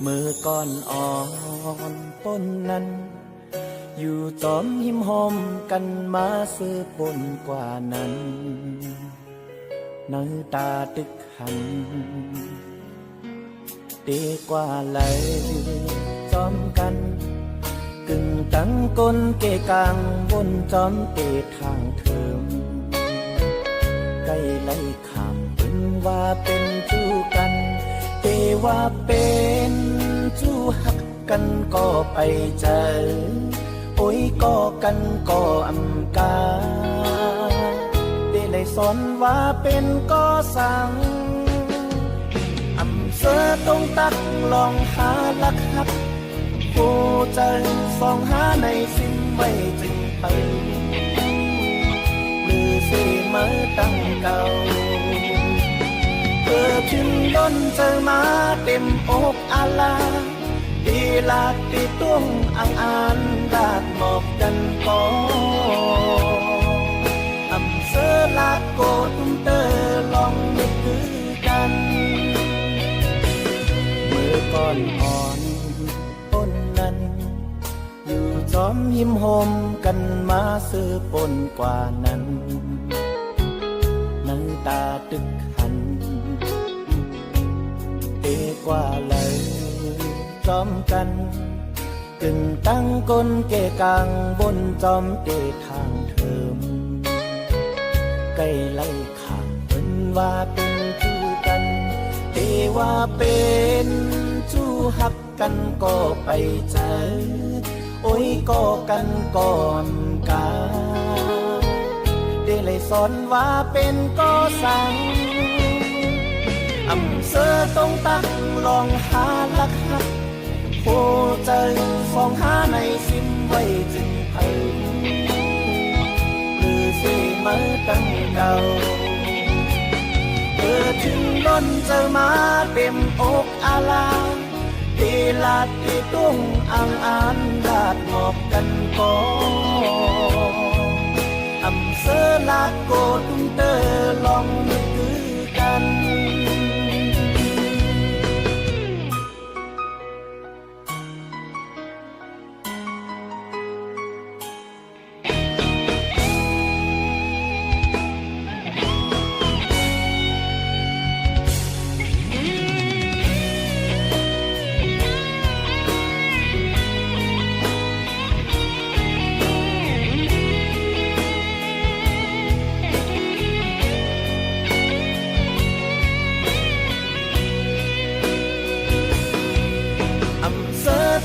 มือก่อนอ่อนต้นนั้นอยู่จอมหิมหอมกันมาซื้อปนกว่านั้นน้ำตาตึกหันดีกว่าเลยจอมกันกึ่งตั้งก้นเกกลางบนจอมเตะทางเถิมใกล้ไล่ขามเป็นว่าเป็นจู้กันเตว่าเป็นจู้หักกันก็ไปเจอโอ้ยก็กันก็อำกาได้เลยสอนว่าเป็นก็สั่งอำเสอตรงตักลองหาลักหักผู้ใจส่องหาในสิ่งไว้จึงไปหรือสิมาตั้งเก่าเพื่อถึงล้นเจอมาเต็มอกอาลาตีลาดตีตุ้งอ่างอ่านดาดหมอกกันก่ออำเสอลาโกตุ้มเตอลองนึกคือกันมือก่อนอ่อนต้นนั้นอยู่จอมยิ้มหอมกันมาซื้อปนกว่านั้นน้ำตาตึกหันเตกว่าเลยจอมกันกึ่งตั้งก้นเกกลางบนจอมเตทางเถิมใกล้ไล่ขางเป็นว่าเป็นจู้กันเตว่าเป็นจู้หักกันก็ไปเจอโอ้ยก็กันก่อนกาได้เลยสอนว่าเป็นก็สั่งอำเสอตรงตักลองหาลักหักโอ้ใจฟองหาในสิ้นไว้จึงไปหรือสิมาตั้งเก่าเพื่อถึงล้นเจอมาเต็มอกอาลาตีลาดตีตุ้งอ่างอ่านลาดหมอบกันก่ออำเสอลาโกตุ้งเตอลองนึกคือกัน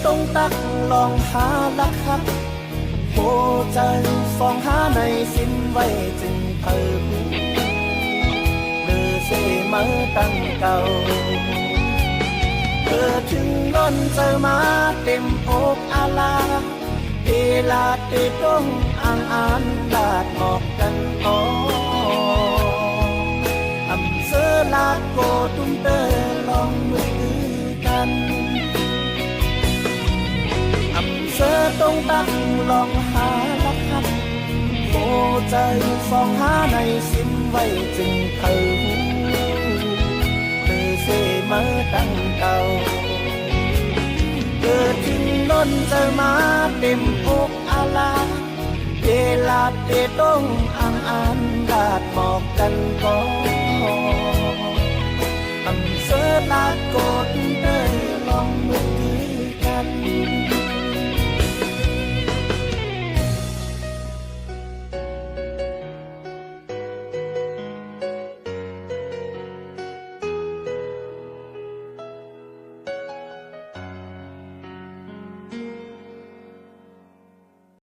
ตรงตักลองหาลักหักโอ้ใจฟองหาในสิ้นไว้จึงเพิ่มหรือสิมาตั้งเก่าเพื่อถึงล้นเจอมาเต็มอกอาลาเอลาดเตต้งอ่างอ่านลาดหมอกกันต่ออำเสอลาโกตุ้มเตอลองมือกันเธอต้องตั้งลองหาลักหักโอ้ใจฟองหาในสิ้นไว้จึงเพิ่มเธอเสมาตั้งเก่าเกิดถึงล้นเจอมาเต็มอกอาลาเดลาดเดต้งอ่างอ่านลาดหมอกกันก่ออำเสอลาโก